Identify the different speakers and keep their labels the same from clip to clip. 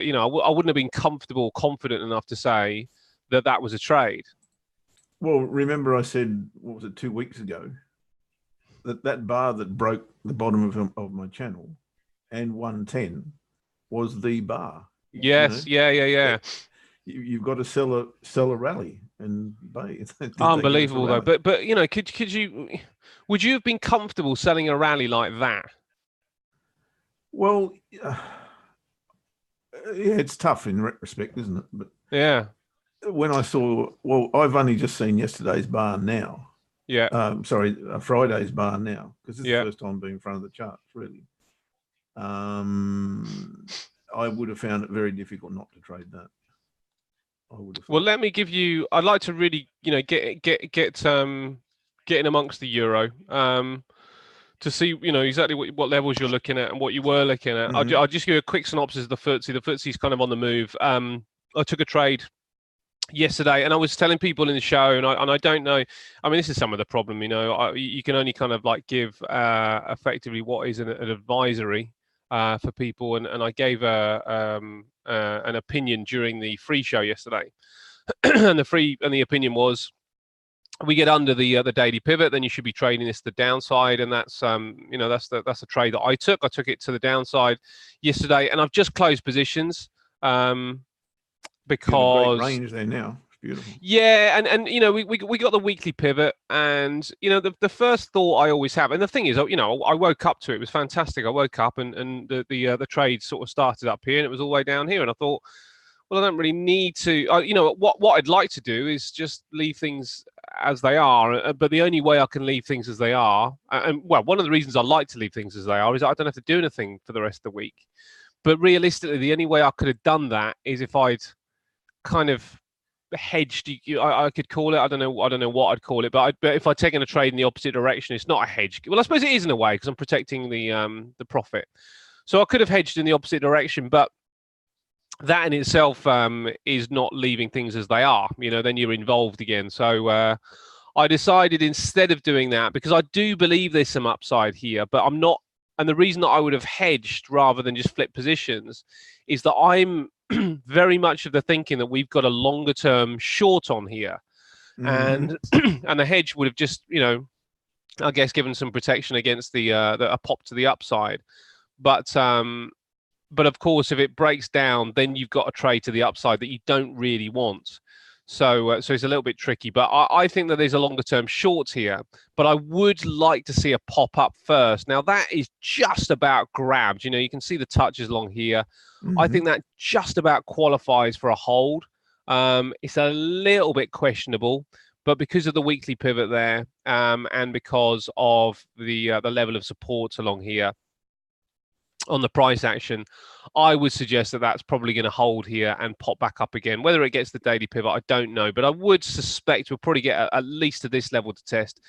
Speaker 1: you know, I wouldn't have been comfortable, confident enough to say that that was a trade.
Speaker 2: Well, remember I said, what was it, 2 weeks ago, that bar that broke the bottom of my channel and 110 was the bar.
Speaker 1: Yes,
Speaker 2: you know,
Speaker 1: yeah.
Speaker 2: you've got to sell a rally, and they give us a
Speaker 1: Unbelievable though.
Speaker 2: rally.
Speaker 1: But you know, would you have been comfortable selling a rally like that?
Speaker 2: Well, yeah, it's tough in retrospect, isn't it? But
Speaker 1: Yeah,
Speaker 2: when I saw, well, I've only just seen yesterday's bar now.
Speaker 1: yeah,
Speaker 2: Sorry, Friday's bar now, because this is
Speaker 1: yeah.
Speaker 2: the first time being in front of the charts, really. I would have found it very difficult not to trade that. I would have thought.
Speaker 1: Well, let me give you. I'd like to really, you know, get in amongst the euro. To see, you know, exactly what levels you're looking at and what you were looking at. I'll just give you a quick synopsis of the FTSE. The FTSE's kind of on the move. I took a trade yesterday, and I was telling people in the show, and I don't know. I mean, this is some of the problem, you know. You can only kind of like give effectively what is an advisory for people, and I gave an opinion during the free show yesterday, and the opinion was, we get under the daily pivot, then you should be trading this to the downside, and that's you know, that's the trade that I took. I took it to the downside yesterday, and I've just closed positions because
Speaker 2: great range there now. It's beautiful.
Speaker 1: Yeah, and you know, we got the weekly pivot, and you know, the first thought I always have, and the thing is, you know, I woke up to it. It was fantastic. I woke up and the trade sort of started up here, and it was all the way down here, and I thought, well, I don't really need to. You know, what I'd like to do is just leave things as they are. But the only way I can leave things as they are, and well, one of the reasons I like to leave things as they are is I don't have to do anything for the rest of the week. But realistically, the only way I could have done that is if I'd kind of hedged. I could call it. I don't know what I'd call it. But if I'd taken a trade in the opposite direction, it's not a hedge. Well, I suppose it is in a way because I'm protecting the profit. So I could have hedged in the opposite direction, but that in itself is not leaving things as they are. You know, then you're involved again. So I decided, instead of doing that, because I do believe there's some upside here, but I'm not. And the reason that I would have hedged rather than just flip positions is that I'm very much of the thinking that we've got a longer term short on here. And and the hedge would have just, you know, I guess given some protection against a pop to the upside. But of course, if it breaks down, then you've got a trade to the upside that you don't really want. So it's a little bit tricky. But I think that there's a longer term short here. But I would like to see a pop up first. Now, that is just about grabbed. You know, you can see the touches along here. I think that just about qualifies for a hold. It's a little bit questionable, but because of the weekly pivot there, and because of the level of support along here on the price action, I would suggest that that's probably going to hold here and pop back up again. Whether it gets the daily pivot, I don't know, but I would suspect we'll probably get at least to this level to test,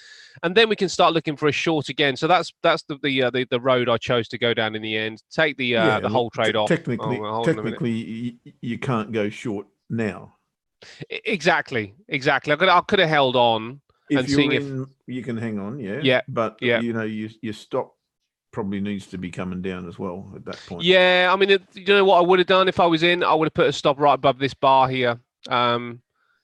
Speaker 1: and then we can start looking for a short again. So that's the road I chose to go down in the end. Take the whole trade off.
Speaker 2: Technically, you can't go short now.
Speaker 1: Exactly. I could have held on.
Speaker 2: If you're in, you can hang on, yeah. But you know, your stop probably needs to be coming down as well at that point.
Speaker 1: Yeah, I mean, you know what I would have done if I was in? I would have put a stop right above this bar here,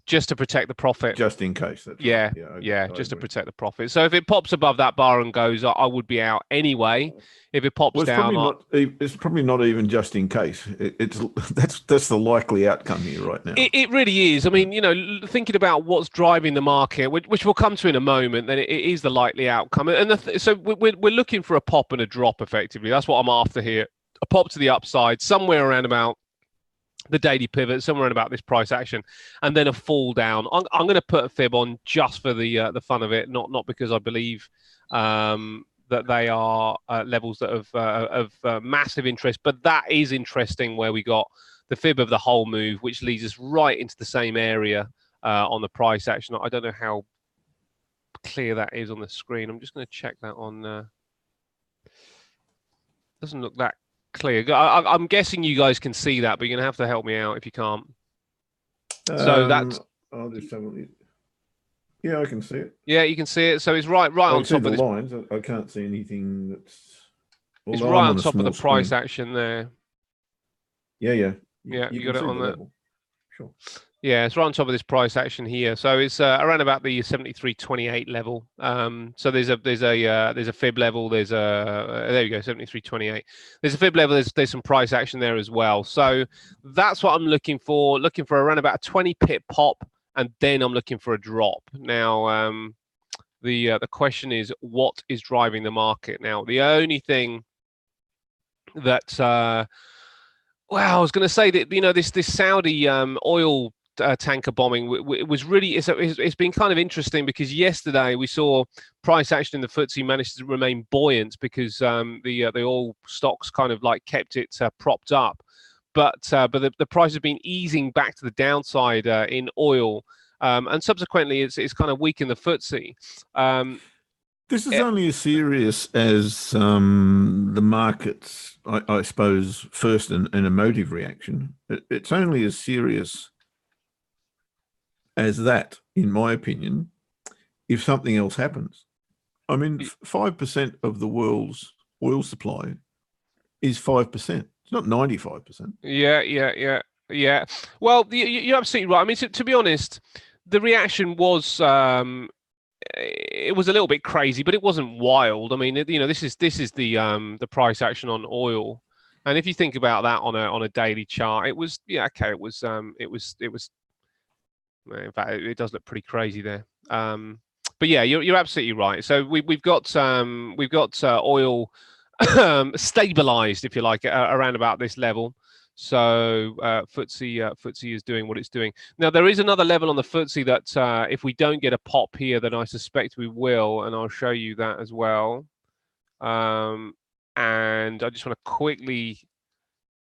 Speaker 1: just to protect the profit.
Speaker 2: Just in case.
Speaker 1: Just to protect the profit. So if it pops above that bar and goes, I would be out anyway. If it pops down,
Speaker 2: it's probably not even just in case. That's the likely outcome here right now.
Speaker 1: It really is. I mean, you know, thinking about what's driving the market, which we'll come to in a moment, then it is the likely outcome. And so we're looking for a pop and a drop, effectively. That's what I'm after here. A pop to the upside, somewhere around about the daily pivot, somewhere around about this price action, and then a fall down. I'm going to put a fib on just for the fun of it, not because I believe that they are levels that of massive interest. But that is interesting, where we got the fib of the whole move, which leads us right into the same area on the price action. I don't know how clear that is on the screen. I'm just going to check that on. Doesn't look that clear. I'm guessing you guys can see that, but you're going to have to help me out if you can't. So that's.
Speaker 2: I'll just have a look. Yeah, I can see it.
Speaker 1: Yeah, you can see it. So it's right on top of
Speaker 2: the lines. I can't see anything that's.
Speaker 1: It's right on top of the price action there.
Speaker 2: Yeah.
Speaker 1: Yeah,
Speaker 2: You
Speaker 1: you
Speaker 2: can
Speaker 1: got it
Speaker 2: see
Speaker 1: on
Speaker 2: the
Speaker 1: there.
Speaker 2: level. Sure.
Speaker 1: Yeah, it's right on top of this price action here. So it's around about the 73.28 level. So there's a fib level. There's a there you go, 73.28. There's a fib level. There's some price action there as well. So that's what I'm looking for. Looking for around about a 20 pip pop, and then I'm looking for a drop. Now the question is, what is driving the market? Now the only thing that well, I was going to say that this Saudi oil tanker bombing was really it's been kind of interesting, because yesterday we saw price action in the FTSE managed to remain buoyant because the oil stocks kind of like kept it propped up, but the price has been easing back to the downside in oil, and subsequently it's kind of weakened the FTSE.
Speaker 2: This is only as serious as the market's, I suppose, first and emotive reaction. It's only as serious as that, in my opinion, if something else happens. I mean, 5% of the world's oil supply is 5%. It's not 95%.
Speaker 1: Yeah. Well, you're absolutely right. I mean, to be honest, the reaction was it was a little bit crazy, but it wasn't wild. I mean, this is the price action on oil, and if you think about that on a daily chart, it was okay. It was. In fact, it does look pretty crazy there. But yeah, you're absolutely right. So we've got oil stabilized, if you like, around about this level. So FTSE is doing what it's doing. Now there is another level on the FTSE that if we don't get a pop here, then I suspect we will, and I'll show you that as well. And I just want to quickly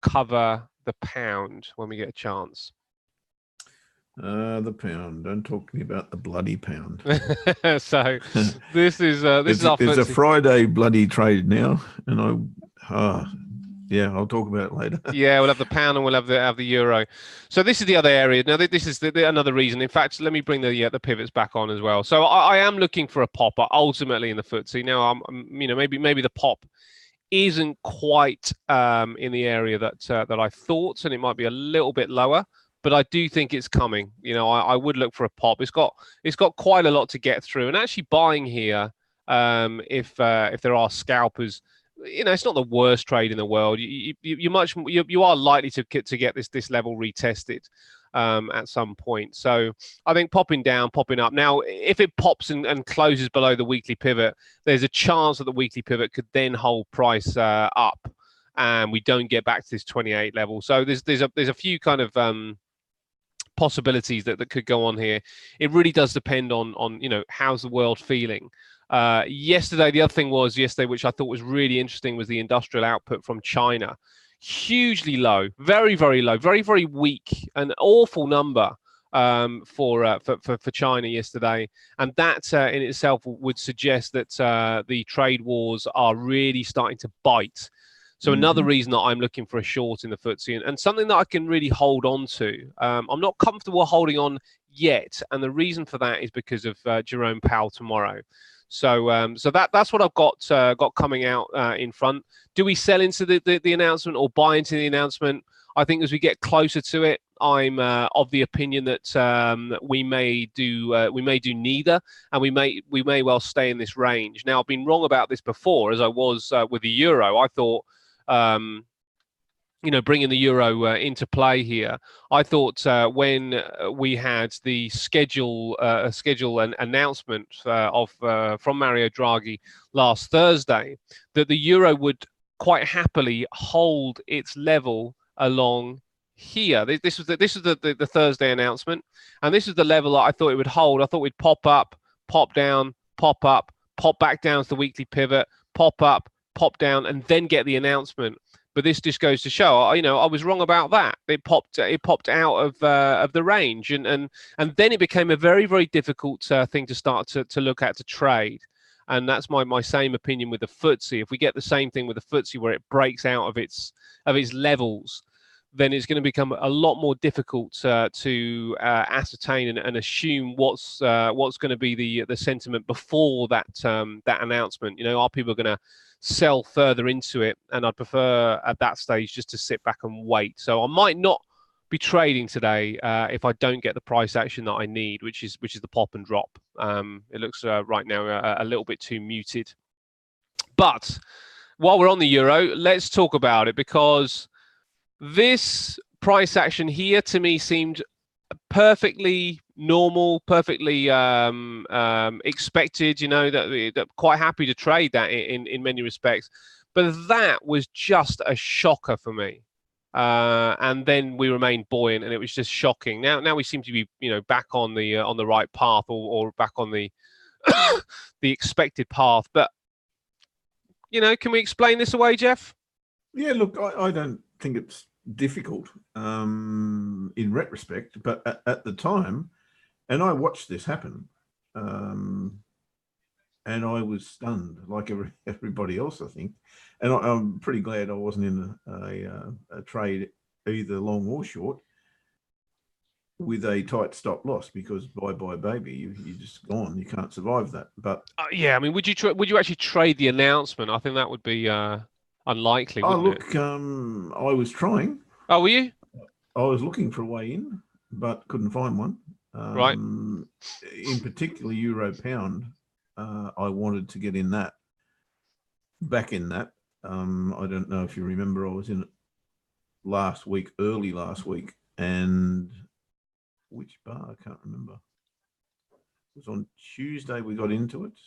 Speaker 1: cover the pound when we get a chance.
Speaker 2: The pound. Don't talk to me about the bloody pound.
Speaker 1: So this is our FTSE.
Speaker 2: It's a Friday bloody trade now, and I'll talk about it later.
Speaker 1: Yeah, we'll have the pound and we'll have the euro. So this is the other area. Now this is another reason. In fact, let me bring the pivots back on as well. So I am looking for a pop ultimately in the FTSE. Now maybe the pop isn't quite in the area that I thought, and it might be a little bit lower. But I do think it's coming. I would look for a pop. It's got quite a lot to get through, and actually buying here, if there are scalpers, it's not the worst trade in the world. You are likely to get this level retested at some point. So I think popping down, popping up. Now, if it pops and closes below the weekly pivot, there's a chance that the weekly pivot could then hold price up, and we don't get back to this 28 level. So there's a few kind of possibilities that could go on here. It really does depend on how's the world feeling. Yesterday, the other thing was which I thought was really interesting, was the industrial output from China. Hugely low, very, very low, very, very weak, an awful number for China yesterday. And that in itself would suggest that the trade wars are really starting to bite. So another reason that I'm looking for a short in the FTSE, and something that I can really hold on to. I'm not comfortable holding on yet, and the reason for that is because of Jerome Powell tomorrow. So that's what I've got coming out in front. Do we sell into the announcement or buy into the announcement? I think as we get closer to it, I'm of the opinion that we may do neither, and we may well stay in this range. Now, I've been wrong about this before, as I was with the euro. I thought, bringing the euro into play here, I thought when we had the schedule and announcement from Mario Draghi last Thursday, that the euro would quite happily hold its level along here. This was the Thursday announcement, and this is the level that I thought it would hold. I thought we'd pop up, pop down, pop up, pop back down to the weekly pivot, pop up, pop down, and then get the announcement. But this just goes to show, I was wrong about that. It popped out of the range, and then it became a very, very difficult thing to start to look at, to trade. And that's my same opinion with the FTSE. If we get the same thing with the FTSE, where it breaks out of its levels, then it's going to become a lot more difficult to ascertain and assume what's going to be the sentiment before that announcement. Are people going to sell further into it? And I'd prefer at that stage just to sit back and wait. So I might not be trading today if I don't get the price action that I need, which is the pop and drop. It looks right now a little bit too muted. But while we're on the euro, let's talk about it, because this price action here to me seemed perfectly normal, perfectly expected. That quite happy to trade that in many respects, but that was just a shocker for me. And then we remained buoyant, and it was just shocking. Now we seem to be, back on the right path, or back on the the expected path. But can we explain this away, Jeff?
Speaker 2: Yeah, look, I don't think it's difficult in retrospect, but at the time, and I watched this happen, and I was stunned, like everybody else, I think. And I'm pretty glad I wasn't in a trade, either long or short, with a tight stop loss, because bye baby, you're just gone. You can't survive that. But
Speaker 1: yeah, I mean, would you actually trade the announcement? I think that would be unlikely.
Speaker 2: Oh,
Speaker 1: wouldn't
Speaker 2: look, I was trying.
Speaker 1: Oh, were you?
Speaker 2: I was looking for a way in, but couldn't find one.
Speaker 1: Right.
Speaker 2: In particular, euro pound. I wanted to get in that, back in that. I don't know if you remember, I was in it early last week, and which bar? I can't remember. It was on Tuesday we got into it,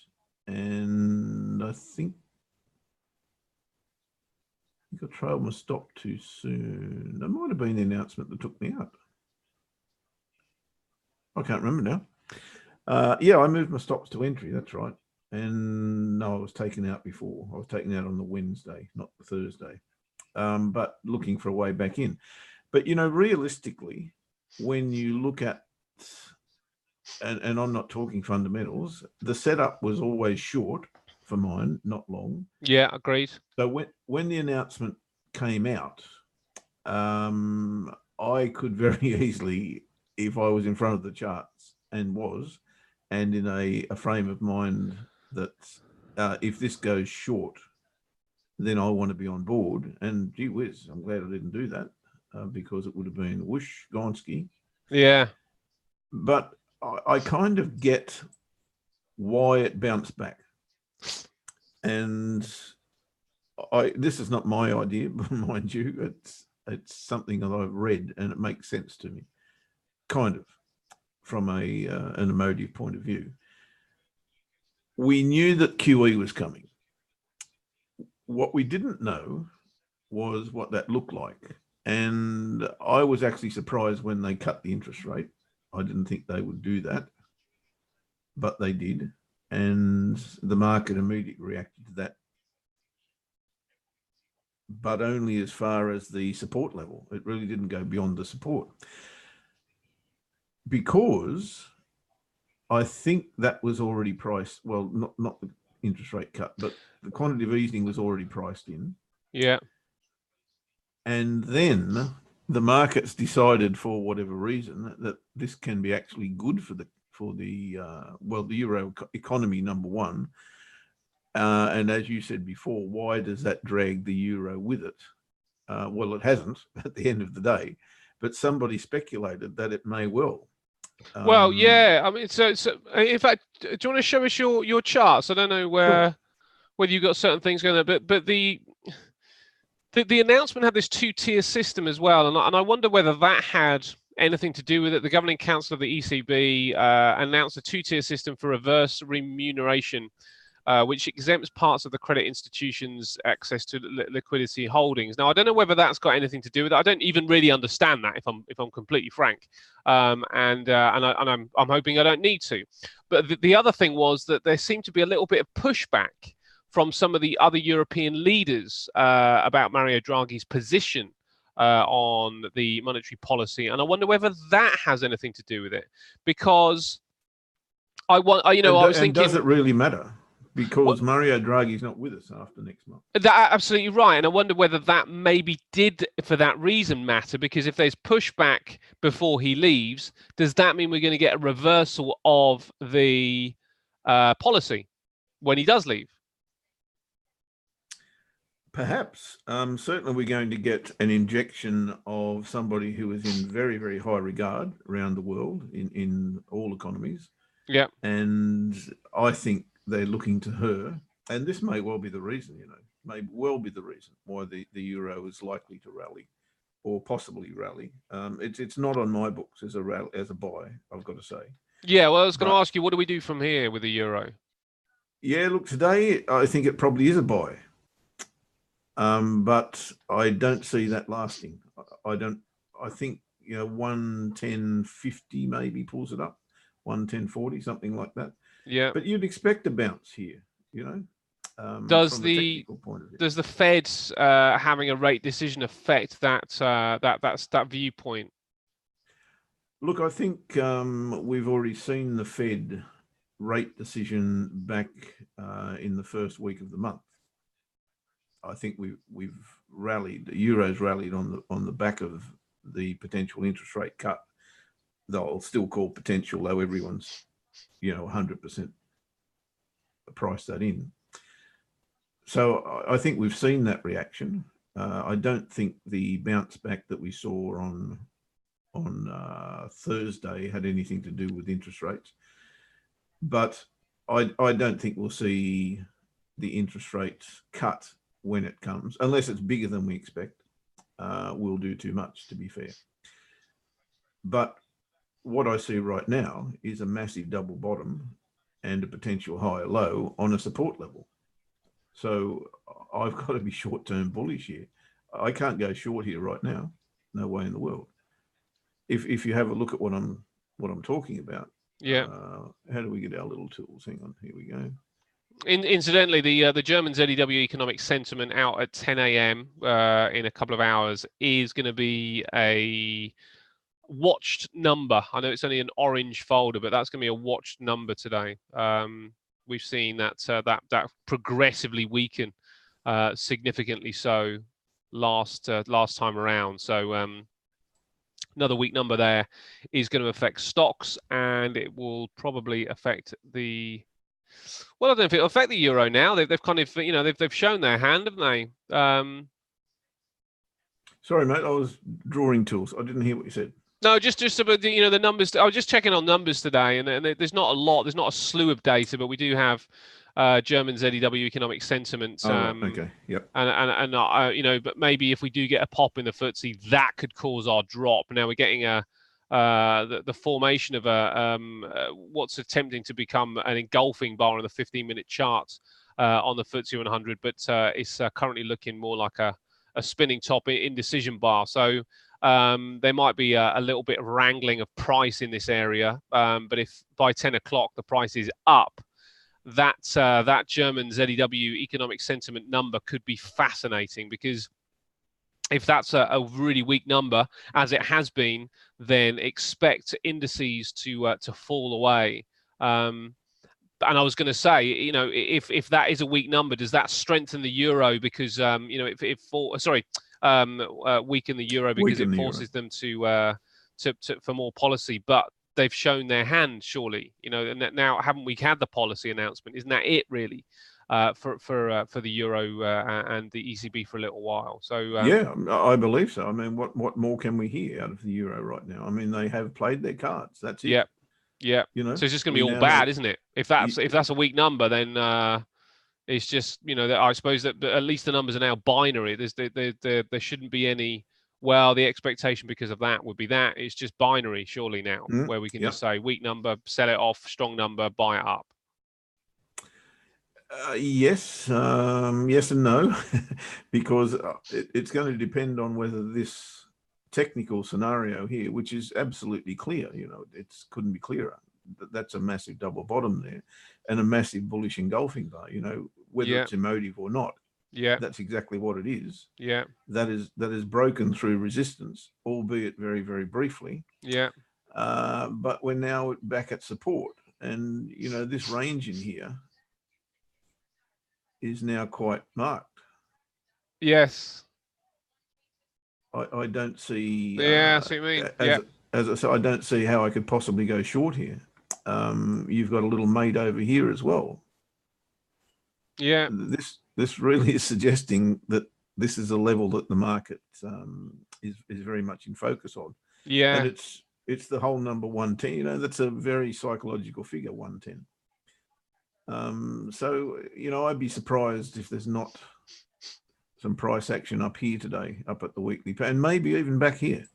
Speaker 2: and I think I trailed my stop too soon. That might have been the announcement that took me out. I can't remember now. Yeah, I moved my stops to entry. That's right. And no, I was taken out before. I was taken out on the Wednesday, not the Thursday. But looking for a way back in. But, realistically, when you look at, and I'm not talking fundamentals, the setup was always short for mine, not long.
Speaker 1: Yeah, agreed.
Speaker 2: So when the announcement came out, I could very easily, if I was in front of the charts, and in a frame of mind that if this goes short, then I want to be on board. And gee whiz, I'm glad I didn't do that, because it would have been whoosh, Gonski.
Speaker 1: Yeah.
Speaker 2: But I kind of get why it bounced back. And this is not my idea, but mind you, it's something that I've read, and it makes sense to me, kind of, from an emotive point of view. We knew that QE was coming. What we didn't know was what that looked like. And I was actually surprised when they cut the interest rate. I didn't think they would do that, but they did. And the market immediately reacted to that, but only as far as the support level. It really didn't go beyond the support, because I think that was already priced. Well, not the interest rate cut, but the quantitative easing was already priced in.
Speaker 1: Yeah.
Speaker 2: And then the markets decided, for whatever reason, that this can be actually good for the euro economy, number one. And as you said before, why does that drag the euro with it? Well, it hasn't at the end of the day, but somebody speculated that it may well.
Speaker 1: Well, yeah. I mean, so in fact, do you want to show us your charts? I don't know whether you've got certain things going there, but the announcement had this two-tier system as well, and I wonder whether that had anything to do with it. The Governing Council of the ECB announced a two-tier system for reverse remuneration, which exempts parts of the credit institutions' access to liquidity holdings. Now, I don't know whether that's got anything to do with it. I don't even really understand that, if I'm completely frank. And I'm hoping I don't need to. But the other thing was that there seemed to be a little bit of pushback from some of the other European leaders about Mario Draghi's position on the monetary policy, and I wonder whether that has anything to do with it, because I was thinking,
Speaker 2: does it really matter? Because Mario Draghi's not with us after next month.
Speaker 1: That's absolutely right. And I wonder whether that maybe did, for that reason, matter, because if there's pushback before he leaves, does that mean we're going to get a reversal of the policy when he does leave?
Speaker 2: Perhaps. Certainly, we're going to get an injection of somebody who is in very, very high regard around the world in all economies.
Speaker 1: Yeah.
Speaker 2: And I think they're looking to her. And this may well be the reason, may well be the reason why the euro is likely to rally or possibly rally. It's not on my books as a buy, I've got to say.
Speaker 1: Yeah, well, I was going to ask you, what do we do from here with the euro?
Speaker 2: Yeah, look, today I think it probably is a buy. But I don't see that lasting. I think 110.50 maybe pulls it up, 110.40, something like that.
Speaker 1: Yeah.
Speaker 2: But you'd expect a bounce here,
Speaker 1: does
Speaker 2: from a technical point of view.
Speaker 1: Does the Fed having a rate decision affect that viewpoint?
Speaker 2: Look, I think we've already seen the Fed rate decision back in the first week of the month. I think we've rallied. The euro's rallied on the back of the potential interest rate cut. They'll still call potential, though everyone's 100% price that in. So I think we've seen that reaction. I don't think the bounce back that we saw on Thursday had anything to do with interest rates. But I don't think we'll see the interest rates cut when it comes, unless it's bigger than we expect. Will do too much, to be fair. But what I see right now is a massive double bottom and a potential higher low on a support level. So I've got to be short-term bullish here. I can't go short here right now. No way in the world. If you have a look at what I'm talking about.
Speaker 1: Yeah.
Speaker 2: How do we get our little tools? Hang on, here we go.
Speaker 1: Incidentally, the German ZEW economic sentiment out at 10 a.m. In a couple of hours is going to be a watched number. I know it's only an orange folder, but that's going to be a watched number today. We've seen that progressively weaken, significantly so last time around. So another weak number there is going to affect stocks, and it will probably affect the. Well, I don't know if it'll affect the euro now. They've kind of they've shown their hand, haven't they?
Speaker 2: Sorry, mate. I was drawing tools. I didn't hear what you said.
Speaker 1: No, just about the numbers. I was just checking on numbers today, and there's not a lot. There's not a slew of data, but we do have German ZEW economic sentiment.
Speaker 2: Okay. Yep.
Speaker 1: And but maybe if we do get a pop in the FTSE, that could cause our drop. Now we're getting the formation of what's attempting to become an engulfing bar on the 15-minute chart on the FTSE 100, but it's currently looking more like a spinning top indecision bar. So there might be a little bit of wrangling of price in this area, but if by 10 o'clock the price is up, that German ZEW economic sentiment number could be fascinating, because if that's a really weak number, as it has been, then expect indices to fall away. And I was going to say, if that is a weak number, does that strengthen the euro? Because weaken the euro because it forces them to for more policy. But they've shown their hand, surely. And now haven't we had the policy announcement? Isn't that it really? For the euro and the ECB for a little while. So
Speaker 2: yeah, I believe so. I mean, what more can we hear out of the euro right now? I mean, they have played their cards. That's it.
Speaker 1: Yeah. So it's just going to be all bad, isn't it? If that's a weak number, then it's just I suppose that at least the numbers are now binary. There shouldn't be any. Well, the expectation because of that would be that it's just binary, surely now, where we can just say weak number, sell it off, strong number, buy it up.
Speaker 2: Yes and no, because it's going to depend on whether this technical scenario here, which is absolutely clear, it couldn't be clearer. That's a massive double bottom there and a massive bullish engulfing bar, whether it's emotive or not.
Speaker 1: Yeah,
Speaker 2: that's exactly what it is.
Speaker 1: Yeah,
Speaker 2: that is broken through resistance, albeit very, very briefly.
Speaker 1: Yeah,
Speaker 2: but we're now back at support, and this range in here is now quite marked.
Speaker 1: Yes.
Speaker 2: I don't see.
Speaker 1: Yeah, I see what you mean.
Speaker 2: As I said, I don't see how I could possibly go short here. You've got a little mate over here as well.
Speaker 1: Yeah.
Speaker 2: this really is suggesting that this is a level that the market is very much in focus on.
Speaker 1: Yeah.
Speaker 2: And it's the whole number 110. You know, that's a very psychological figure, 110. So, you know, I'd be surprised if there's not some price action up here today, up at the weekly, and maybe even back here,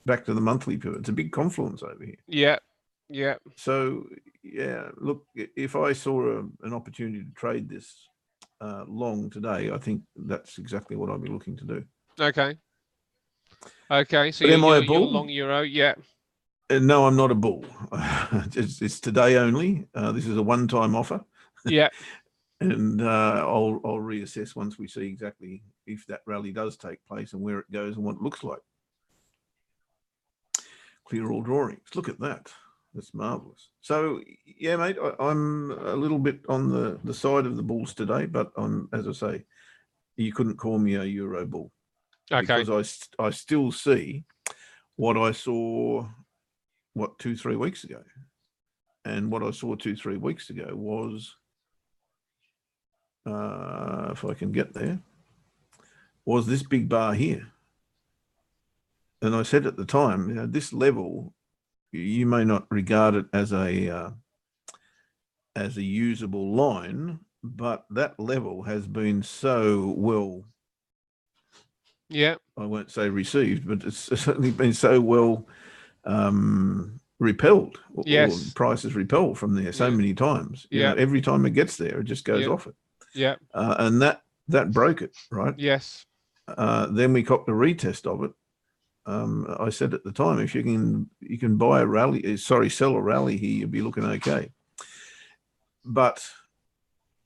Speaker 2: back to the monthly pivot. It's a big confluence over here.
Speaker 1: Yeah. Yeah.
Speaker 2: So, yeah, look, if I saw an opportunity to trade this long today, I think that's exactly what I'd be looking to do.
Speaker 1: Okay. Okay. So
Speaker 2: am I a
Speaker 1: you're
Speaker 2: bull?
Speaker 1: long euro. Yeah.
Speaker 2: No, I'm not a bull. It's today only. This is a one-time offer.
Speaker 1: Yeah.
Speaker 2: And I'll reassess once we see exactly if that rally does take place and where it goes and what it looks like. Clear all drawings. Look at that. That's marvelous. So yeah, mate, I'm a little bit on the side of the bulls today, but as I say, you couldn't call me a euro bull.
Speaker 1: Okay.
Speaker 2: Because I still see what I saw 2-3 weeks ago, and what I saw 2-3 weeks ago was, if I can get there, was this big bar here. And I said at the time, you know, this level, you may not regard it as a usable line, but that level has been so well,
Speaker 1: yeah,
Speaker 2: I won't say received, but it's certainly been so well repelled.
Speaker 1: Yes.
Speaker 2: Or prices repelled from there so many times. You know, every time it gets there, it just goes off it.
Speaker 1: Yeah.
Speaker 2: And that broke it, right?
Speaker 1: Yes.
Speaker 2: Then we copped a retest of it. I said at the time, if you can buy a rally, sell a rally here, you'll be looking okay. But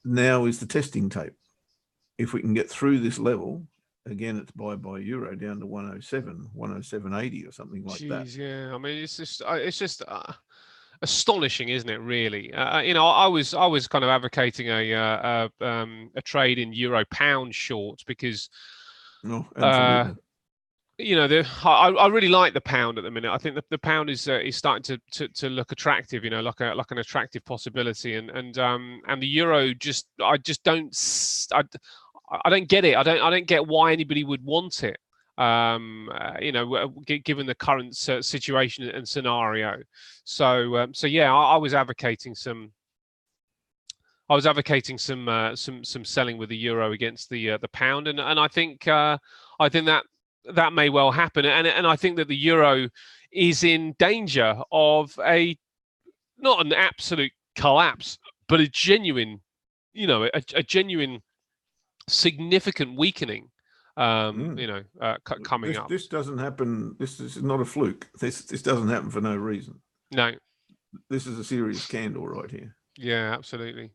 Speaker 2: now is the testing tape. If we can get through this level, again, it's buy euro down to 107.80 or something like that.
Speaker 1: Yeah. I mean, it's just astonishing, isn't it? Really, you know, I was kind of advocating a trade in euro pound short because,
Speaker 2: no, absolutely.
Speaker 1: You know, I really like the pound at the minute. I think the pound is starting to look attractive. You know, like an attractive possibility, and the euro I don't get it. I don't get why anybody would want it. You know, given the current situation and scenario. So yeah, I was advocating some selling with the euro against the pound, and I think that may well happen, and I think that the euro is in danger of not an absolute collapse, but a genuine, you know, a genuine significant weakening. You know, coming up.
Speaker 2: This doesn't happen. This is not a fluke. This doesn't happen for no reason.
Speaker 1: No,
Speaker 2: this is a serious candle right here.
Speaker 1: Yeah, absolutely.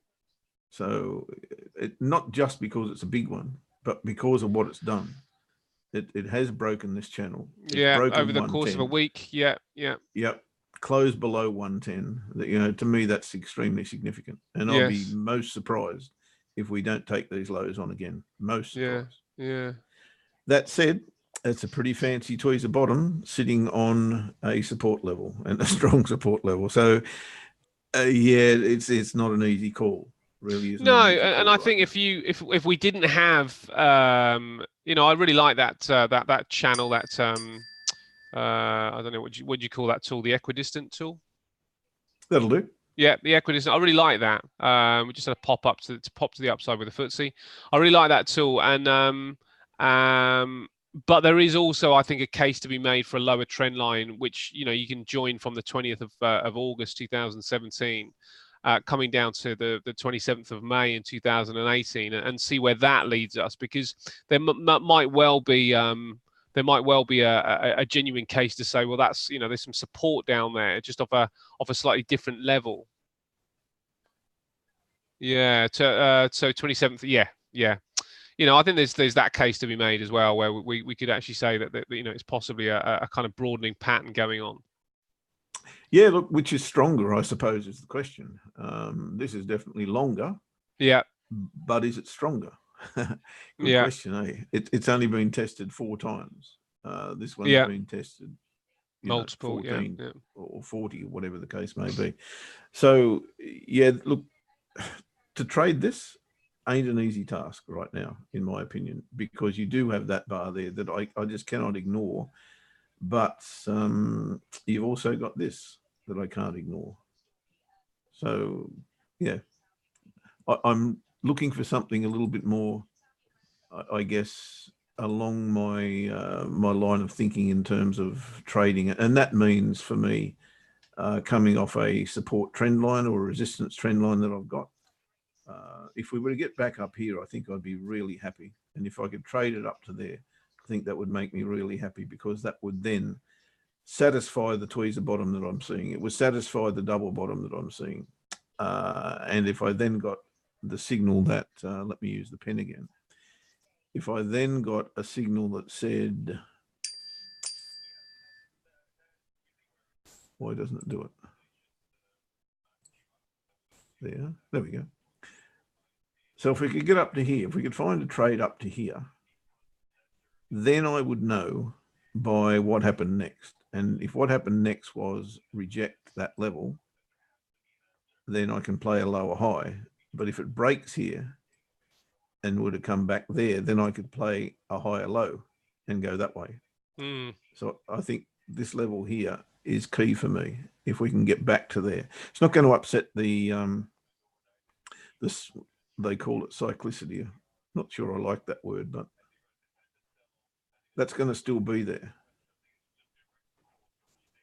Speaker 2: So, not just because it's a big one, but because of what it's done. It has broken this channel.
Speaker 1: It's over the course of a week. Yep.
Speaker 2: Closed below 110. You know, to me, that's extremely significant. And I'll be most surprised if we don't take these lows on again. Most surprised.
Speaker 1: Yeah.
Speaker 2: That said, it's a pretty fancy tweezer bottom sitting on a support level and a strong support level. So, it's not an easy call. Really isn't.
Speaker 1: No, and I think if we didn't have, you know, I really like that channel, that I don't know what you call that tool, the equidistant tool.
Speaker 2: That'll do.
Speaker 1: Yeah, the equidistant. I really like that. We just had a pop up to pop to the upside with the FTSE. I really like that tool, and but there is also, I think, a case to be made for a lower trend line, which, you know, you can join from the 20th of August 2017. Coming down to the 27th of May in 2018, and see where that leads us, because there might well be a genuine case to say, well, that's, you know, there's some support down there, just off a slightly different level. Yeah, so 27th. Yeah. You know, I think there's that case to be made as well, where we could actually say that you know, it's possibly a kind of broadening pattern going on.
Speaker 2: Yeah, look, which is stronger, I suppose, is the question. This is definitely longer.
Speaker 1: Yeah.
Speaker 2: But is it stronger? Good question, eh? It's only been tested 4 times. This one's been tested multiple, 14 or 40, or whatever the case may be. So, yeah, look, to trade this, ain't an easy task right now, in my opinion, because you do have that bar there that I just cannot ignore. But you've also got this that I can't ignore. So, yeah, I'm looking for something a little bit more, I guess, along my my line of thinking in terms of trading. And that means for me, coming off a support trend line or a resistance trend line that I've got. If we were to get back up here, I think I'd be really happy. And if I could trade it up to there, I think that would make me really happy, because that would then satisfy the tweezer bottom that I'm seeing. It would satisfy the double bottom that I'm seeing. And if I then got the signal that, let me use the pen again. If I then got a signal that said, why doesn't it do it? There we go. So if we could get up to here, if we could find a trade up to here, then I would know by what happened next. And if what happened next was reject that level, then I can play a lower high. But if it breaks here and were to come back there, then I could play a higher low and go that way. So I think this level here is key for me. If we can get back to there, it's not going to upset the this, they call it cyclicity. Not sure I like that word, but that's going to still be there.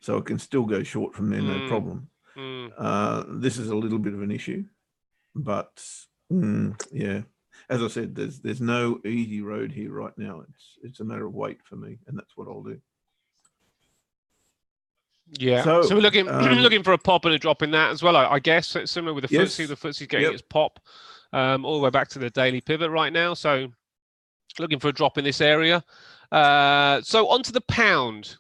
Speaker 2: So it can still go short from there, no problem. This is a little bit of an issue, but yeah, as I said, there's no easy road here right now. It's a matter of wait for me, and that's what I'll do.
Speaker 1: Yeah, so we're looking looking for a pop and a drop in that as well, I guess. It's similar with the FTSE. The FTSE's getting its pop all the way back to the daily pivot right now. So looking for a drop in this area. So onto the pound.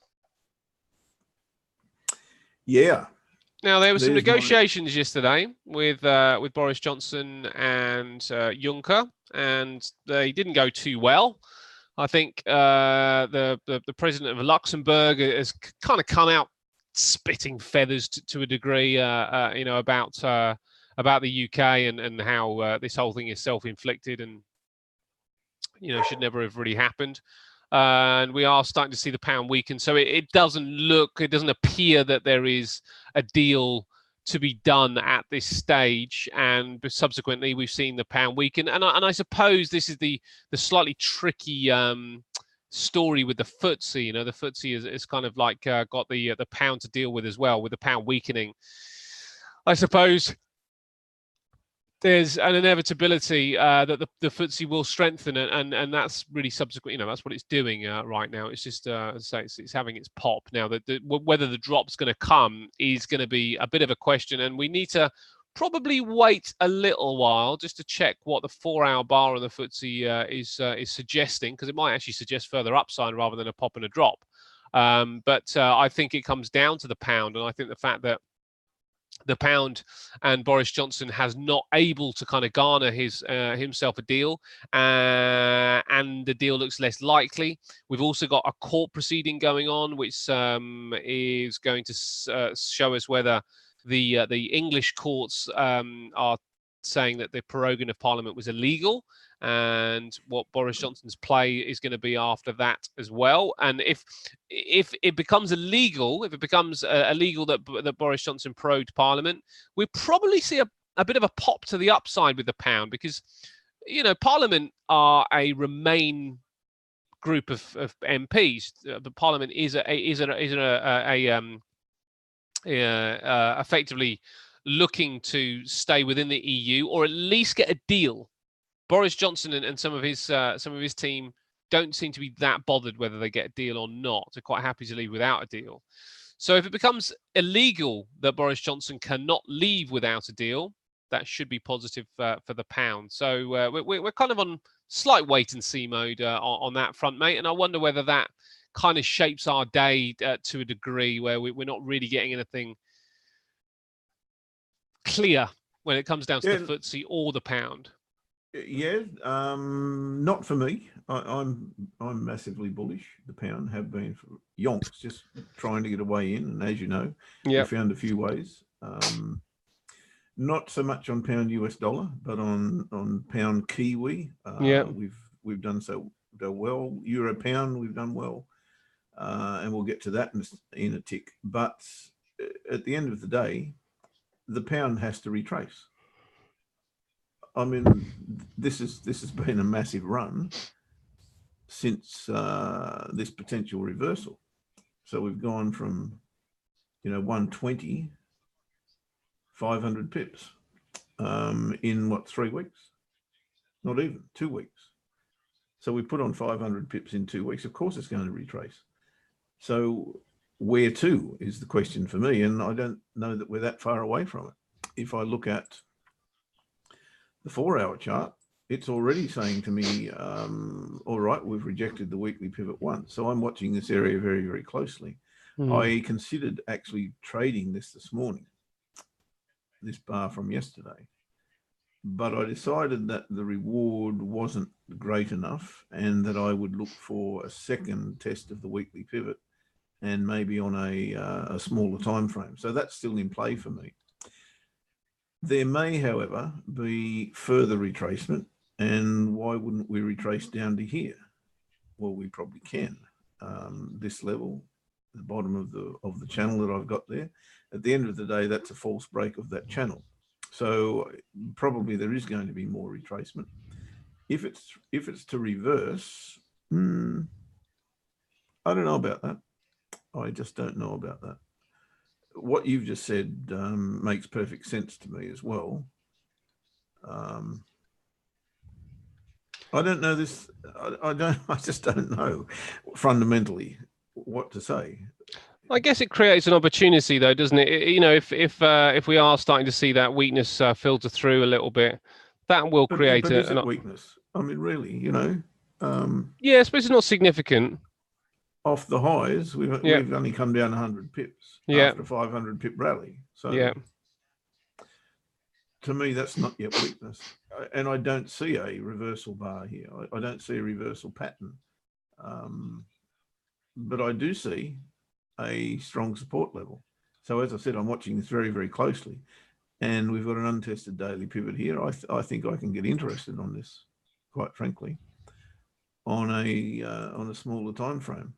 Speaker 2: Yeah.
Speaker 1: Now there were some negotiations yesterday with Boris Johnson and Juncker, and they didn't go too well. I think the president of Luxembourg has kind of come out spitting feathers to a degree, about the UK and how this whole thing is self-inflicted and should never have really happened. And we are starting to see the pound weaken, so it doesn't appear that there is a deal to be done at this stage, and subsequently we've seen the pound weaken. And I suppose this is the slightly tricky story with the FTSE. The FTSE is kind of like got the pound to deal with as well, with the pound weakening. I suppose there's an inevitability that the FTSE will strengthen, and that's really subsequent. That's what it's doing right now. It's just, as I say, it's having its pop now. Whether the drop's going to come is going to be a bit of a question, and we need to probably wait a little while just to check what the 4-hour bar on the FTSE is suggesting, because it might actually suggest further upside rather than a pop and a drop. But I think it comes down to the pound, and I think the fact that the pound and Boris Johnson has not able to kind of garner himself a deal, and the deal looks less likely. We've also got a court proceeding going on, which is going to show us whether the English courts are saying that the proroguing of Parliament was illegal, and what Boris Johnson's play is going to be after that as well. And if it becomes illegal, that Boris Johnson prorogued Parliament, we probably see a bit of a pop to the upside with the pound, because Parliament are a Remain group of MPs. The Parliament is effectively looking to stay within the EU, or at least get a deal. Boris Johnson and some of his team don't seem to be that bothered whether they get a deal or not. They're quite happy to leave without a deal. So if it becomes illegal that Boris Johnson cannot leave without a deal, that should be positive for the pound. So we're kind of on slight wait and see mode on that front, mate. And I wonder whether that kind of shapes our day to a degree where we're not really getting anything clear when it comes down to the FTSE or the pound.
Speaker 2: Yeah, not for me. I'm massively bullish. The pound, have been for yonks, just trying to get a way in, and as you know, we found a few ways. Not so much on pound US dollar, but on pound Kiwi.
Speaker 1: Yeah.
Speaker 2: We've done so well. Euro pound, we've done well, and we'll get to that in a tick. But at the end of the day, the pound has to retrace. I mean, this has been a massive run since this potential reversal. So we've gone from 120, 500 pips in what, 3 weeks? Not even 2 weeks. So we put on 500 pips in 2 weeks. Of course, it's going to retrace. So where to is the question for me, and I don't know that we're that far away from it. If I look at the 4-hour chart, it's already saying to me, all right, we've rejected the weekly pivot once. So I'm watching this area very, very closely. I considered actually trading this morning, this bar from yesterday, but I decided that the reward wasn't great enough and that I would look for a second test of the weekly pivot and maybe on a smaller time frame. So that's still in play for me. There may, however, be further retracement, and why wouldn't we retrace down to here? Well, we probably can. This level, the bottom of the channel that I've got there. At the end of the day, that's a false break of that channel. So probably there is going to be more retracement. If it's to reverse, I don't know about that. I just don't know about that. What you've just said makes perfect sense to me as well. I don't know this. I just don't know fundamentally what to say.
Speaker 1: I guess it creates an opportunity, though, doesn't it? If we are starting to see that weakness filter through a little bit, that will create
Speaker 2: a weakness. I mean, really,
Speaker 1: yeah, I suppose it's not significant.
Speaker 2: Off the highs, we've only come down 100 pips after a 500 pip rally. So to me, that's not yet weakness. And I don't see a reversal bar here. I don't see a reversal pattern. But I do see a strong support level. So as I said, I'm watching this very, very closely. And we've got an untested daily pivot here. I think I can get interested on this, quite frankly, on a smaller time frame.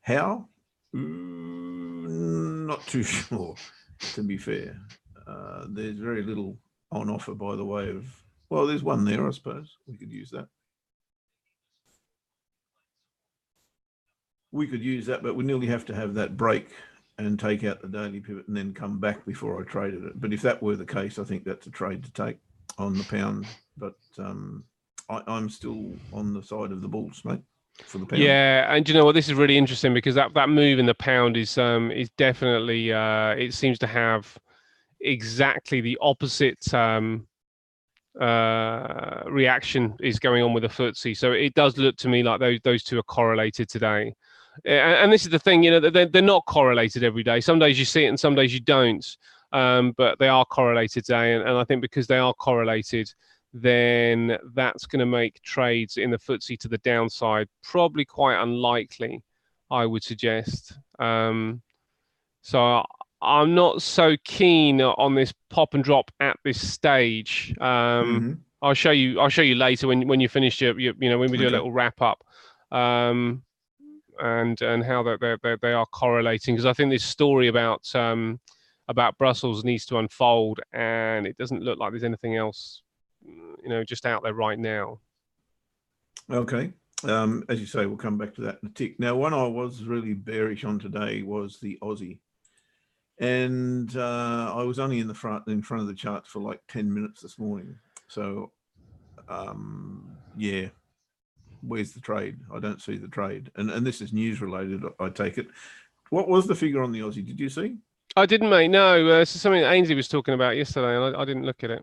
Speaker 2: How? Not too sure, to be fair. There's very little on offer by the way of, well, there's one there, I suppose. We could use that. We could use that, but we nearly have to have that break and take out the daily pivot and then come back before I traded it. But if that were the case, I think that's a trade to take on the pound. But I'm still on the side of the bulls, mate, for the pound.
Speaker 1: Yeah, and you know what? This is really interesting because that move in the pound is definitely it seems to have exactly the opposite reaction is going on with the FTSE. So it does look to me like those two are correlated today. And this is the thing, they're not correlated every day. Some days you see it and some days you don't. But they are correlated today. And I think because they are correlated, then that's going to make trades in the FTSE to the downside probably quite unlikely, I would suggest. So I'm not so keen on this pop and drop at this stage. I'll show you later when you finish your when we do a little wrap up. And how they are correlating, because I think this story about Brussels needs to unfold, and it doesn't look like there's anything else, just out there right now.
Speaker 2: Okay, as you say, we'll come back to that in a tick. Now, one I was really bearish on today was the Aussie, and I was only in front of the charts for like 10 minutes this morning. So, yeah. Where's the trade? I don't see the trade. And this is news related, I take it. What was the figure on the Aussie? Did you see?
Speaker 1: I didn't, mate. No, this is something that Ainsley was talking about yesterday, and I didn't look at it.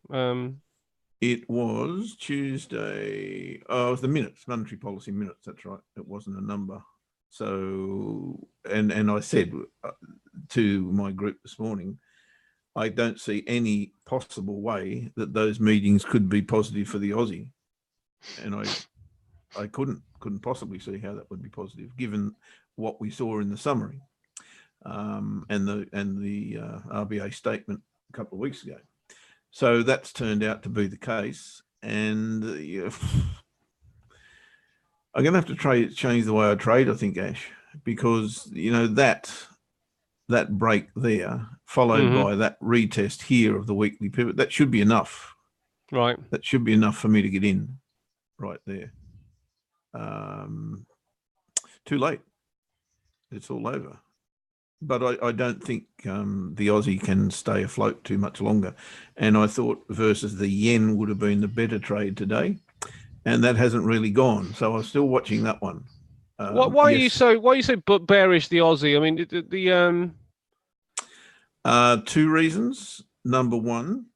Speaker 2: It was Tuesday. Oh, it was the minutes, monetary policy minutes. That's right. It wasn't a number. So, and I said to my group this morning, I don't see any possible way that those meetings could be positive for the Aussie. And I couldn't possibly see how that would be positive, given what we saw in the summary and the RBA statement a couple of weeks ago. So that's turned out to be the case. And I'm going to have to change the way I trade, I think, Ash, because, that break there, followed by that retest here of the weekly pivot, that should be enough.
Speaker 1: Right.
Speaker 2: That should be enough for me to get in right there. Too late. It's all over. But I don't think the Aussie can stay afloat too much longer. And I thought versus the yen would have been the better trade today. And that hasn't really gone. So I'm still watching that one.
Speaker 1: Why are you so bearish the Aussie? I mean,
Speaker 2: two reasons. Number one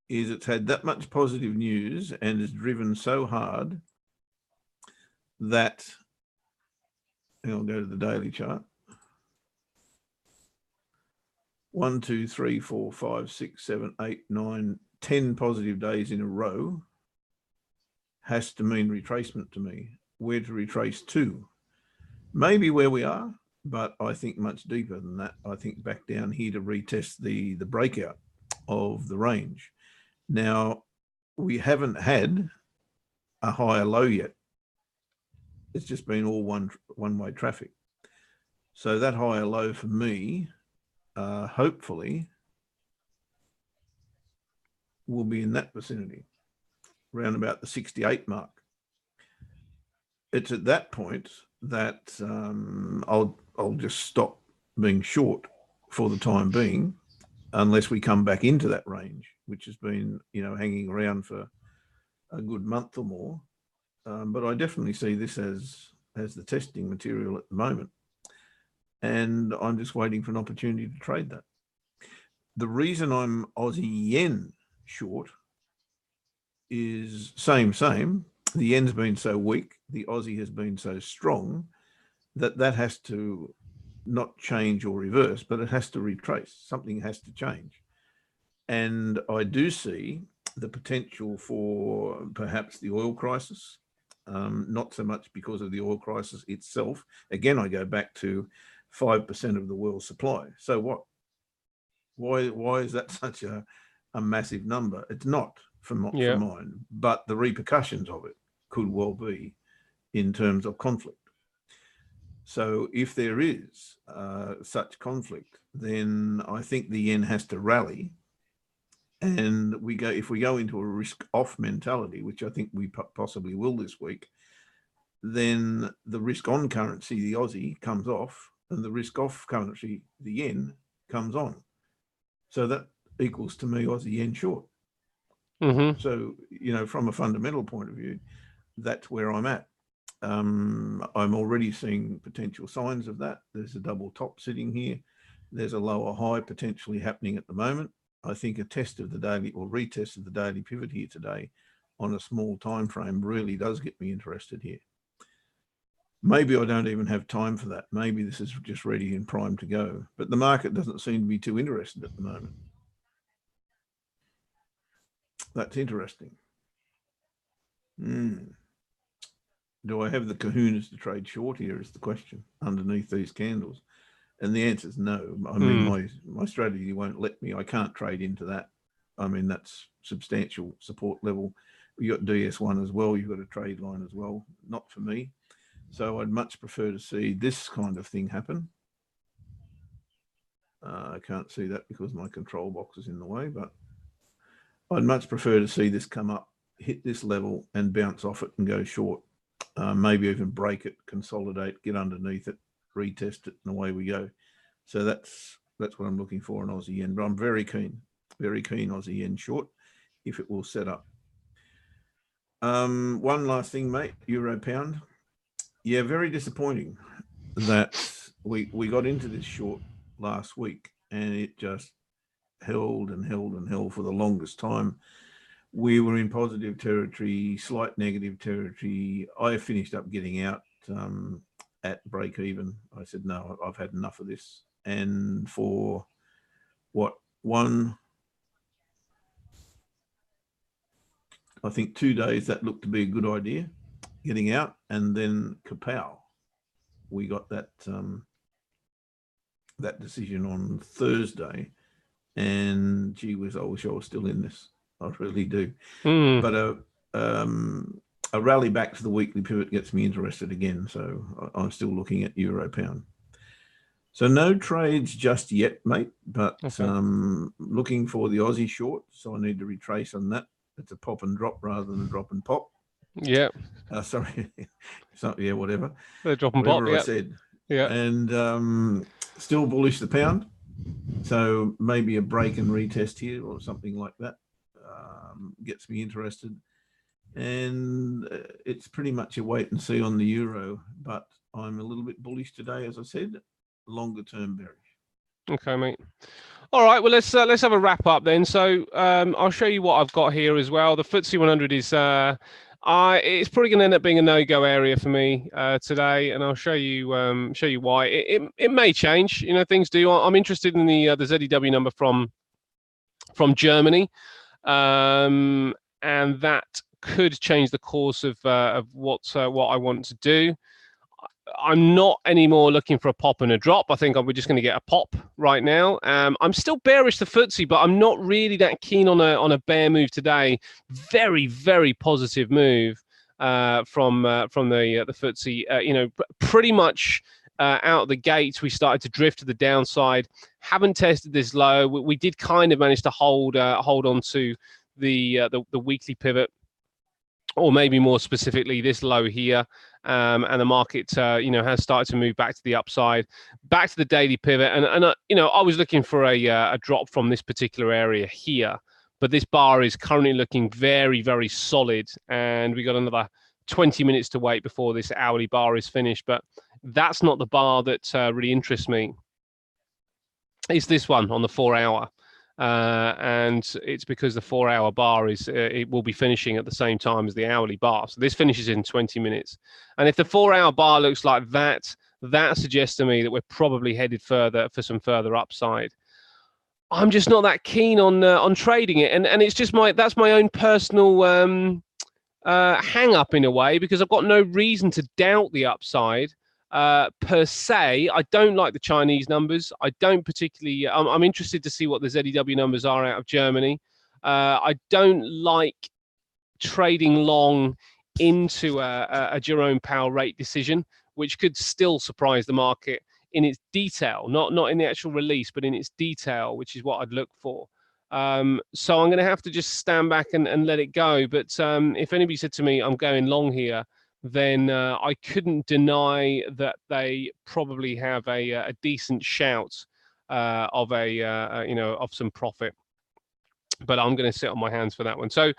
Speaker 2: is it's had that much positive news and is driven so hard that, and I'll go to the daily chart. 1, 2, 3, 4, 5, 6, 7, 8, 9, 10 positive days in a row has to mean retracement to me. Where to retrace to? Maybe where we are, but I think much deeper than that. I think back down here to retest the breakout of the range. Now, we haven't had a higher low yet. It's just been all one-way traffic. So that higher low for me, hopefully, will be in that vicinity, around about the 68 mark. It's at that point that I'll just stop being short for the time being, unless we come back into that range, which has been, hanging around for a good month or more. But I definitely see this as the testing material at the moment. And I'm just waiting for an opportunity to trade that. The reason I'm Aussie yen short is same. The yen's been so weak, the Aussie has been so strong that has to not change or reverse, but it has to retrace. Something has to change. And I do see the potential for perhaps the oil crisis, not so much because of the oil crisis itself. Again, I go back to 5% of the world's supply. So what? Why is that such a massive number? It's not for mine, but the repercussions of it could well be in terms of conflict. So if there is such conflict, then I think the yen has to rally, and if we go into a risk-off mentality, which I think we possibly will this week, then the risk-on currency, the Aussie, comes off, and the risk-off currency, the yen, comes on. So that equals to me Aussie yen short. So, from a fundamental point of view, that's where I'm at. I'm already seeing potential signs of that. There's a double top sitting here. There's a lower high potentially happening at the moment. I think a test of the daily or retest of the daily pivot here today on a small time frame really does get me interested here. Maybe I don't even have time for that. Maybe this is just ready and primed to go. But the market doesn't seem to be too interested at the moment. That's interesting. Do I have the kahunas to trade short here is the question underneath these candles. And the answer is no. I mean, my strategy won't let me. I can't trade into that. I mean, that's substantial support level. You got DS1 as well. You've got a trade line as well. Not for me. So I'd much prefer to see this kind of thing happen. I can't see that because my control box is in the way, but I'd much prefer to see this come up, hit this level and bounce off it and go short. Maybe even break it, consolidate, get underneath it, retest it, and away we go. So that's what I'm looking for in Aussie yen. But I'm very keen Aussie yen short if it will set up. One last thing, mate, euro pound. Yeah, very disappointing that we got into this short last week and it just held for the longest time. We were in positive territory, slight negative territory. I finished up getting out at break even. I said, no, I've had enough of this. And for I think 2 days, that looked to be a good idea, getting out. And then kapow, we got that that decision on Thursday, and gee whiz, I wish I was still in this. I really do.
Speaker 1: Mm.
Speaker 2: But a rally back to the weekly pivot gets me interested again. So I'm still looking at euro pound. So no trades just yet, mate, but
Speaker 1: Okay.
Speaker 2: looking for the Aussie short. So I need to retrace on that. It's a pop and drop rather than a drop and pop.
Speaker 1: Yeah.
Speaker 2: Sorry. So, yeah, whatever.
Speaker 1: The drop and
Speaker 2: Whatever
Speaker 1: pop.
Speaker 2: I
Speaker 1: Yeah.
Speaker 2: said.
Speaker 1: Yeah.
Speaker 2: And still bullish the pound. So maybe a break and retest here or something like that gets me interested. And it's pretty much a wait and see on the euro, but I'm a little bit bullish today, as I said, longer term bearish.
Speaker 1: Okay, mate. All right. Well, let's have a wrap up then. So I'll show you what I've got here as well. The FTSE 100 is it's probably going to end up being a no-go area for me today, and I'll show you why. It may change. You know, things do. I'm interested in the ZEW number from Germany, and that could change the course of what I want to do. I'm not anymore looking for a pop and a drop. I think we're just going to get a pop right now. I'm still bearish the FTSE, but I'm not really that keen on a bear move today. Very, very positive move from the FTSE. You know, pretty much out of the gates, we started to drift to the downside. Haven't tested this low. We did kind of manage to hold on to the weekly pivot, or maybe more specifically this low here, and the market has started to move back to the upside, back to the daily pivot, and I was looking for a drop from this particular area here, but this bar is currently looking very, very solid, and we got another 20 minutes to wait before this hourly bar is finished. But that's not the bar that really interests me. It's this one on the 4 hour. And it's because the 4 hour bar it will be finishing at the same time as the hourly bar. So this finishes in 20 minutes. And if the 4 hour bar looks like that, that suggests to me that we're probably headed further for some further upside. I'm just not that keen on trading it, and it's just that's my own personal hang up in a way, because I've got no reason to doubt the upside. Per se, I don't like the Chinese numbers. I don't particularly. I'm interested to see what the ZEW numbers are out of Germany. I don't like trading long into a Jerome Powell rate decision, which could still surprise the market in its detail, not in the actual release, but in its detail, which is what I'd look for. So I'm going to have to just stand back and let it go. But if anybody said to me, I'm going long here, then I couldn't deny that they probably have a decent shout of of some profit. But I'm going to sit on my hands for that one. So,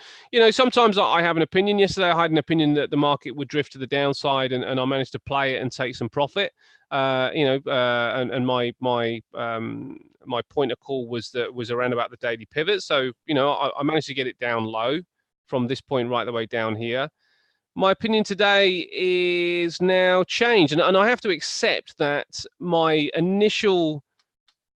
Speaker 1: sometimes I have an opinion. Yesterday, I had an opinion that the market would drift to the downside, and I managed to play it and take some profit. And my point of call was around about the daily pivot. So, I managed to get it down low from this point right the way down here. My opinion today is now changed, and I have to accept that my initial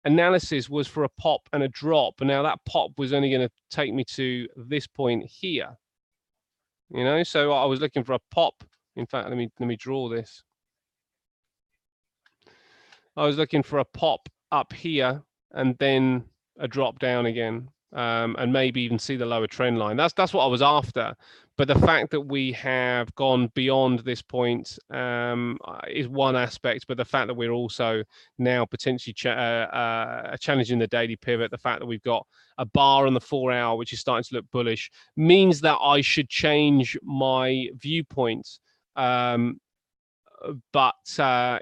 Speaker 1: analysis was for a pop and a drop, and now that pop was only going to take me to this point here. So I was looking for a pop. In fact, let me draw this. I was looking for a pop up here and then a drop down again, and maybe even see the lower trend line. That's what I was after. But the fact that we have gone beyond this point is one aspect. But the fact that we're also now potentially challenging the daily pivot, the fact that we've got a bar on the 4 hour, which is starting to look bullish, means that I should change my viewpoint. But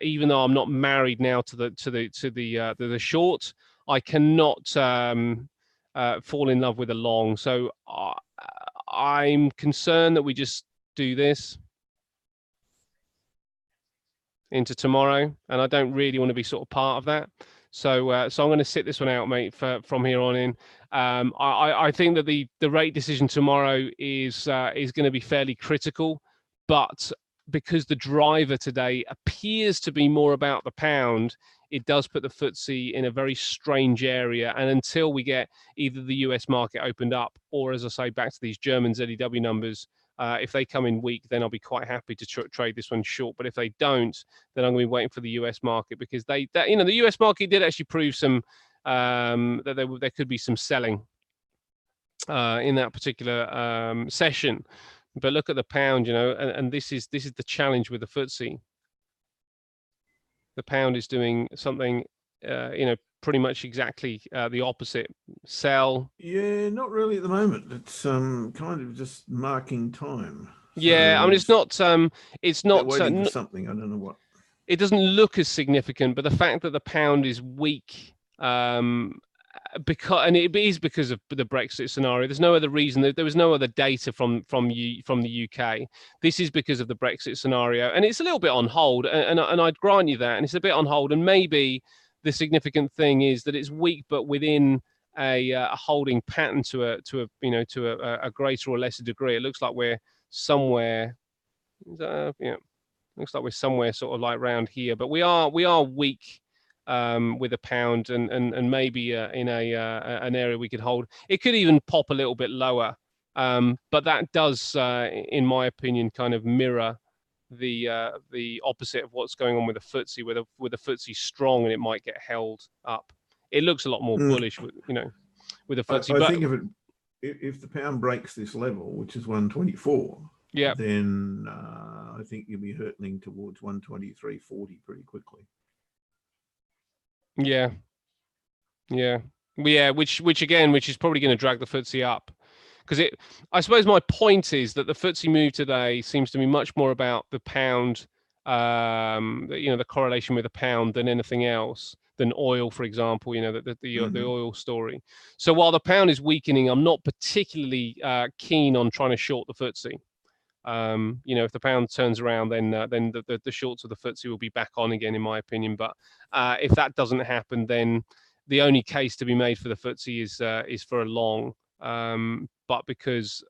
Speaker 1: even though I'm not married now to the short, I cannot fall in love with a long. So I'm concerned that we just do this into tomorrow, and I don't really want to be sort of part of that. So I'm going to sit this one out, mate, from here on in. I think that the rate decision tomorrow is going to be fairly critical, but because the driver today appears to be more about the pound, it does put the FTSE in a very strange area. And until we get either the US market opened up, or, as I say, back to these German ZEW numbers, if they come in weak, then I'll be quite happy to trade this one short. But if they don't, then I'm going to be waiting for the US market, because the US market did actually prove some that there could be some selling in that particular session. But look at the pound, you know, and this is the challenge with the FTSE. The pound is doing something, you know, pretty much exactly the opposite. Sell.
Speaker 2: Yeah, not really at the moment. It's kind of just marking time.
Speaker 1: Yeah, I mean, it's not.
Speaker 2: Waiting for something. I don't know what.
Speaker 1: It doesn't look as significant, but the fact that the pound is weak, because it is because of the Brexit scenario. There's no other reason. There was no other data from the UK. This is because of the Brexit scenario, and it's a little bit on hold. And I'd grant you that, and it's a bit on hold. And maybe the significant thing is that it's weak, but within a holding pattern to a greater or lesser degree. It looks like we're somewhere. Looks like we're somewhere sort of like around here, but we are weak with a pound, and maybe in an area we could hold. It could even pop a little bit lower, but that does, in my opinion, kind of mirror the opposite of what's going on with the FTSE, with the FTSE strong and it might get held up. It looks a lot more bullish, with the FTSE.
Speaker 2: I think if the pound breaks this level, which is 124,
Speaker 1: yeah,
Speaker 2: then I think you'll be hurtling towards 123.40 pretty quickly.
Speaker 1: Yeah. Which is probably going to drag the FTSE up, because I suppose my point is that the FTSE move today seems to be much more about the pound, the correlation with the pound than anything else, than oil, for example. The oil story. So while the pound is weakening, I'm not particularly keen on trying to short the FTSE. If the pound turns around, then the shorts of the FTSE will be back on again, in my opinion. But if that doesn't happen, then the only case to be made for the FTSE is for a long. But because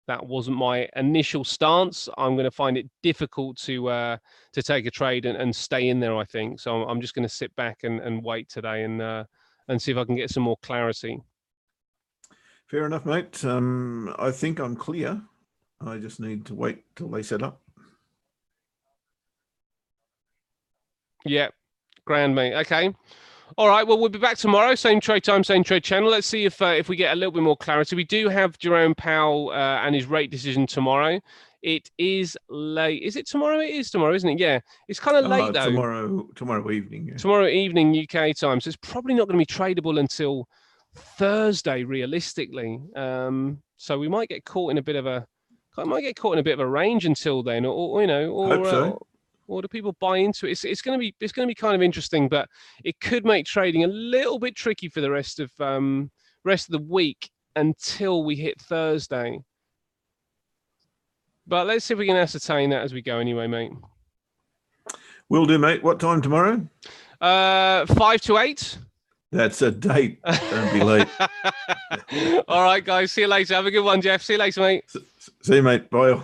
Speaker 1: that wasn't my initial stance, I'm going to find it difficult to take a trade and stay in there, I think. So I'm just going to sit back and wait today and see if I can get some more clarity.
Speaker 2: Fair enough, mate. I think I'm clear. I just need to wait till they set up.
Speaker 1: Yeah, grand, mate. Okay. All right. Well, we'll be back tomorrow. Same trade time, same trade channel. Let's see if we get a little bit more clarity. We do have Jerome Powell and his rate decision tomorrow. It is late. Is it tomorrow? It is tomorrow, isn't it? Yeah. It's kind of late though.
Speaker 2: Tomorrow evening. Yeah.
Speaker 1: Tomorrow evening UK time. So it's probably not going to be tradable until Thursday, realistically. So we might get caught in a bit of a range until then,
Speaker 2: Hope so.
Speaker 1: Or do people buy into it? It's going to be kind of interesting, but it could make trading a little bit tricky for the rest of the week until we hit Thursday. But let's see if we can ascertain that as we go, anyway, mate.
Speaker 2: Will do, mate. What time tomorrow?
Speaker 1: 5 to 8.
Speaker 2: That's a date. Don't be late.
Speaker 1: All right, guys. See you later. Have a good one, Jeff. See you later, mate.
Speaker 2: See you, mate. Bye.